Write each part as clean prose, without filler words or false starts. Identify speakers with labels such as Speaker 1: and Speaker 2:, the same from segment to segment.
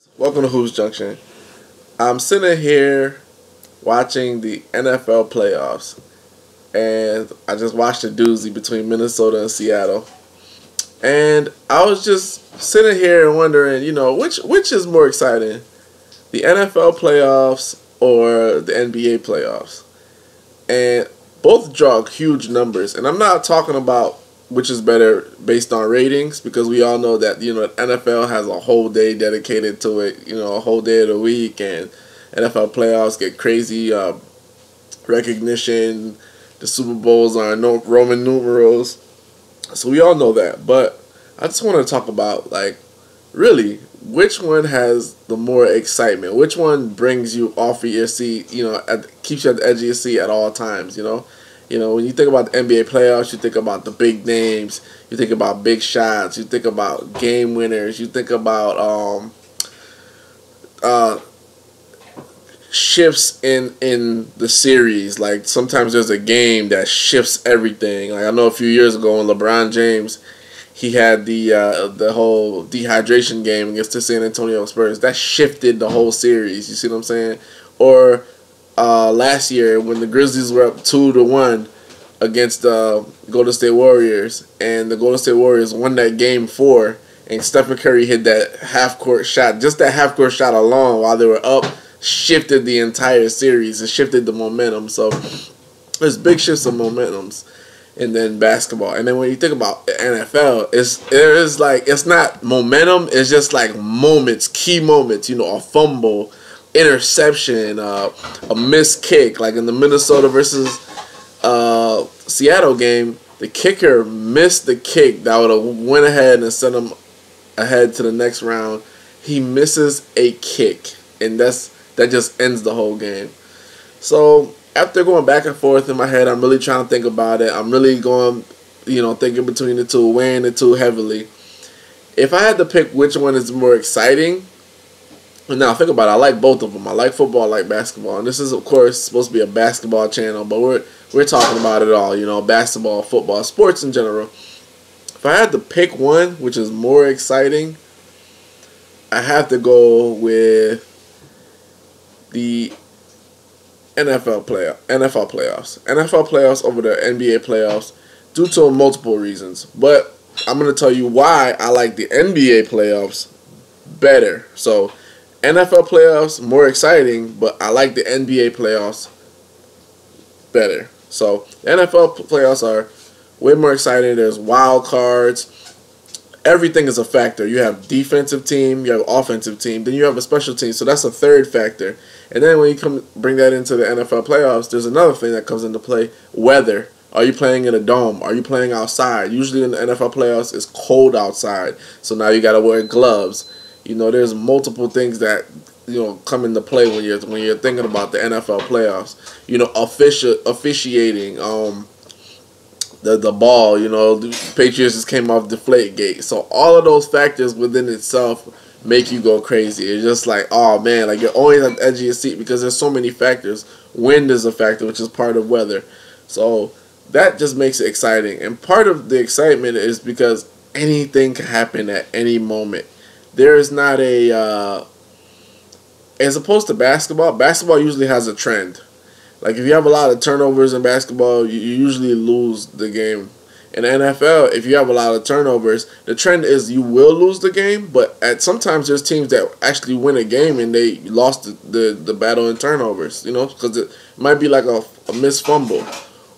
Speaker 1: Welcome to Hoops Junction. I'm sitting here watching the NFL playoffs, and I just watched a doozy between Minnesota and Seattle. And I was just sitting here and wondering, which is more exciting, the NFL playoffs or the NBA playoffs? And both draw huge numbers, and I'm not talking about which is better based on ratings, because we all know that NFL has a whole day dedicated to it, a whole day of the week, and NFL playoffs get crazy recognition. The Super Bowls are no Roman numerals, so we all know that. But I just want to talk about, really, which one has the more excitement? Which one brings you off of your seat? Keeps you at the edge of your seat at all times. When you think about the NBA playoffs, you think about the big names, you think about big shots, you think about game winners, you think about shifts in the series. Like, sometimes there's a game that shifts everything. Like, I know a few years ago when LeBron James, he had the whole dehydration game against the San Antonio Spurs. That shifted the whole series. You see what I'm saying? Or last year when the Grizzlies were up 2-1 against the Golden State Warriors, and the Golden State Warriors won that game 4, and Stephen Curry hit that half-court shot. Just that half-court shot alone while they were up shifted the entire series. It shifted the momentum. So there's big shifts of momentums. And then basketball. And then when you think about the NFL, it's not momentum, it's just like moments, key moments, a fumble, interception, a missed kick. Like in the Minnesota versus Seattle game, the kicker missed the kick that would have went ahead and sent them ahead to the next round. He misses a kick, and that just ends the whole game. So after going back and forth in my head, I'm really trying to think about it. I'm really going, thinking between the two, weighing the two heavily. If I had to pick which one is more exciting, now think about it, I like both of them. I like football, I like basketball. And this is, of course, supposed to be a basketball channel, but we're talking about it all, basketball, football, sports in general. If I had to pick one which is more exciting, I have to go with the NFL playoffs over the NBA playoffs due to multiple reasons. But I'm going to tell you why I like the NBA playoffs better. So NFL playoffs more exciting, but I like the NBA playoffs better. So the NFL playoffs are way more exciting. There's wild cards. Everything is a factor. You have defensive team, you have offensive team, then you have a special team. So that's a third factor. And then when you bring that into the NFL playoffs, there's another thing that comes into play: weather. Are you playing in a dome? Are you playing outside? Usually in the NFL playoffs, it's cold outside, so now you got to wear gloves. There's multiple things that come into play when you're thinking about the NFL playoffs. Officiating, the ball. The Patriots just came off Deflategate, so all of those factors within itself make you go crazy. It's just like, oh man, like you're always at the edge of your seat because there's so many factors. Wind is a factor, which is part of weather. So that just makes it exciting. And part of the excitement is because anything can happen at any moment. There is not as opposed to basketball usually has a trend. Like if you have a lot of turnovers in basketball, you usually lose the game. In the NFL, if you have a lot of turnovers, the trend is you will lose the game, but sometimes there's teams that actually win a game and they lost the battle in turnovers, because it might be like a missed fumble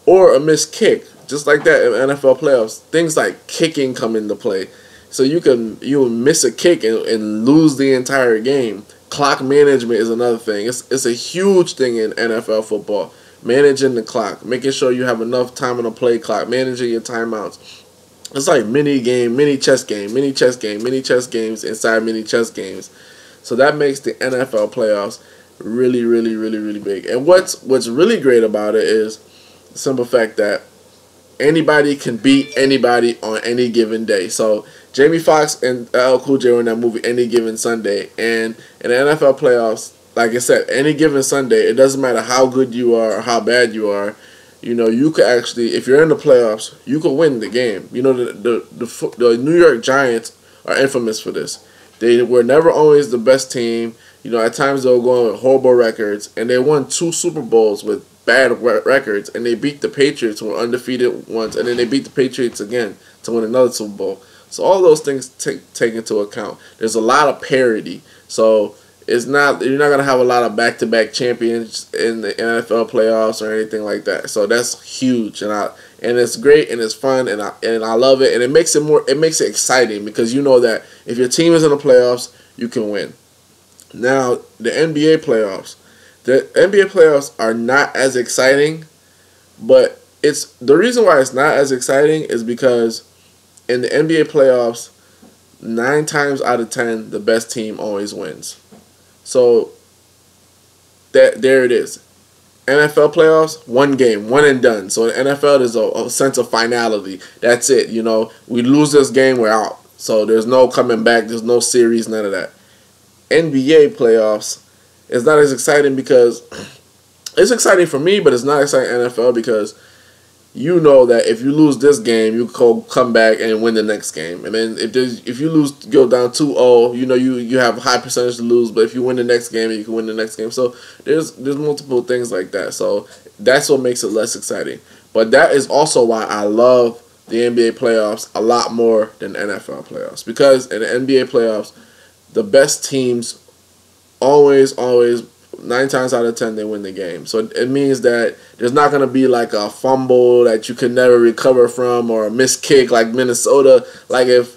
Speaker 1: or a missed kick. Just like that in NFL playoffs, things like kicking come into play. So you will miss a kick and lose the entire game. Clock management is another thing. It's a huge thing in NFL football. Managing the clock, making sure you have enough time on the play clock, managing your timeouts. It's like mini chess games inside mini chess games. So that makes the NFL playoffs really, really, really, really big. And what's really great about it is the simple fact that anybody can beat anybody on any given day. So Jamie Foxx and LL Cool J were in that movie Any Given Sunday, and in the NFL playoffs, like I said, any given Sunday, it doesn't matter how good you are or how bad you are. You could actually, if you're in the playoffs, you could win the game. The New York Giants are infamous for this. They were never always the best team. You know, at times they'll go on with horrible records, and they won 2 Super Bowls with bad records, and they beat the Patriots, who were undefeated once, and then they beat the Patriots again to win another Super Bowl. So all those things take into account. There's a lot of parity. So you're not gonna have a lot of back-to-back champions in the NFL playoffs or anything like that. So that's huge, and it's great, and it's fun, and I love it, and it makes it exciting, because you know that if your team is in the playoffs, you can win. Now the NBA playoffs. The NBA playoffs are not as exciting, but the reason why it's not as exciting is because in the NBA playoffs, 9 times out of 10, the best team always wins. So there it is. NFL playoffs, 1 game, 1 and done. So in NFL, there's a sense of finality. That's it. You know, we lose this game, we're out. So there's no coming back. There's no series, none of that. NBA playoffs, it's not as exciting because it's exciting for me, but it's not exciting NFL because you know that if you lose this game, you come back and win the next game. And then if you go down 2-0, you know you have a high percentage to lose, but if you win the next game, you can win the next game. So there's multiple things like that. So that's what makes it less exciting. But that is also why I love the NBA playoffs a lot more than NFL playoffs, because in the NBA playoffs, the best teams always 9 times out of 10 they win the game. So it means that there's not going to be like a fumble that you can never recover from, or a missed kick like Minnesota. Like if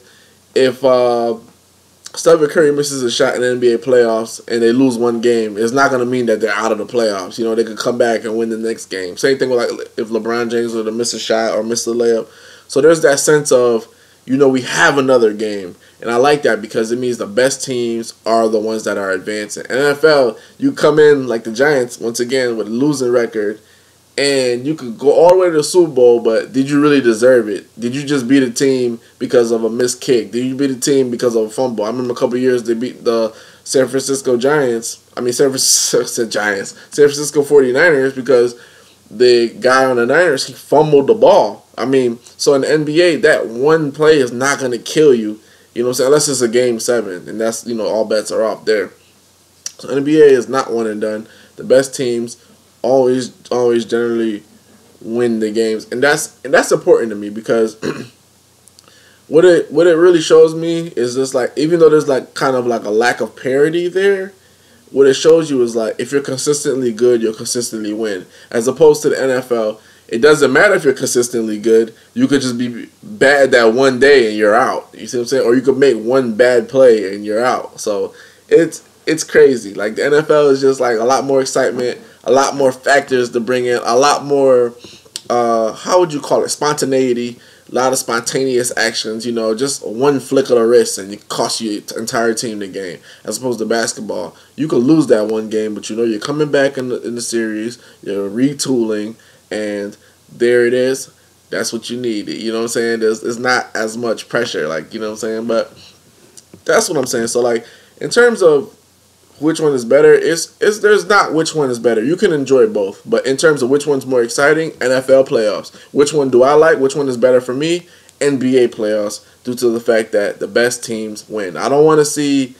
Speaker 1: Stephen Curry misses a shot in the NBA playoffs and they lose 1 game, it's not going to mean that they're out of the playoffs. You know, they could come back and win the next game. Same thing with like if LeBron James were to miss a shot or miss a layup. So there's that sense of, you know, we have another game. And I like that because it means the best teams are the ones that are advancing. NFL, you come in like the Giants, once again, with a losing record, and you could go all the way to the Super Bowl, but did you really deserve it? Did you just beat a team because of a missed kick? Did you beat a team because of a fumble? I remember a couple of years they beat the San Francisco 49ers because the guy on the Niners, he fumbled the ball. I mean, so in the NBA, that one play is not going to kill you. You know what I'm saying? Unless it's a game 7, and that's, you know, all bets are off there. So NBA is not one and done. The best teams always generally win the games, and that's important to me because what it really shows me is just like, even though there's like kind of like a lack of parity there, what it shows you is like if you're consistently good, you'll consistently win. As opposed to the NFL, it doesn't matter if you're consistently good. You could just be bad that one day and you're out. You see what I'm saying? Or you could make 1 bad play and you're out. So it's crazy. Like the NFL is just like a lot more excitement, a lot more factors to bring in, a lot more, how would you call it, spontaneity, a lot of spontaneous actions, you know, just 1 flick of the wrist and it costs you the entire team the game. As opposed to basketball, you could lose that 1 game, but you know you're coming back in the series, you're retooling, and there it is. That's what you need. You know what I'm saying? It's not as much pressure, like, you know what I'm saying? But that's what I'm saying. So, like, in terms of which one is better, there's not which one is better. You can enjoy both. But in terms of which one's more exciting, NFL playoffs. Which one do I like? Which one is better for me? NBA playoffs, due to the fact that the best teams win. I don't want to see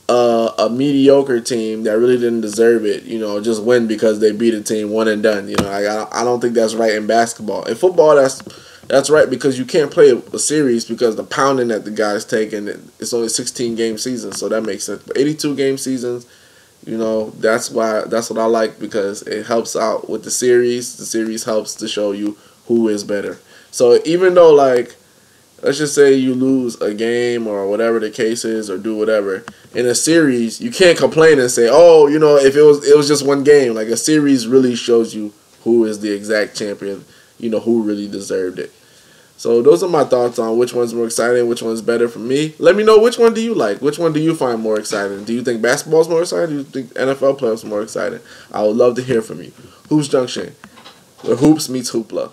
Speaker 1: a mediocre team that really didn't deserve it, you know, just win because they beat a team 1 and done. You know, I don't think that's right in basketball. In football, that's right because you can't play a series because the pounding that the guys take, and it's only 16-game seasons, so that makes sense. But 82-game seasons, you know, that's what I like, because it helps out with the series. The series helps to show you who is better. So even though, like, let's just say you lose a game or whatever the case is, or do whatever in a series, you can't complain and say, oh, you know, if it was just 1 game. Like, a series really shows you who is the exact champion, you know, who really deserved it. So those are my thoughts on which one's more exciting, which one's better for me. Let me know, which one do you like? Which one do you find more exciting? Do you think basketball's more exciting? Do you think NFL playoffs are more exciting? I would love to hear from you. Hoops Junction, where hoops meets hoopla.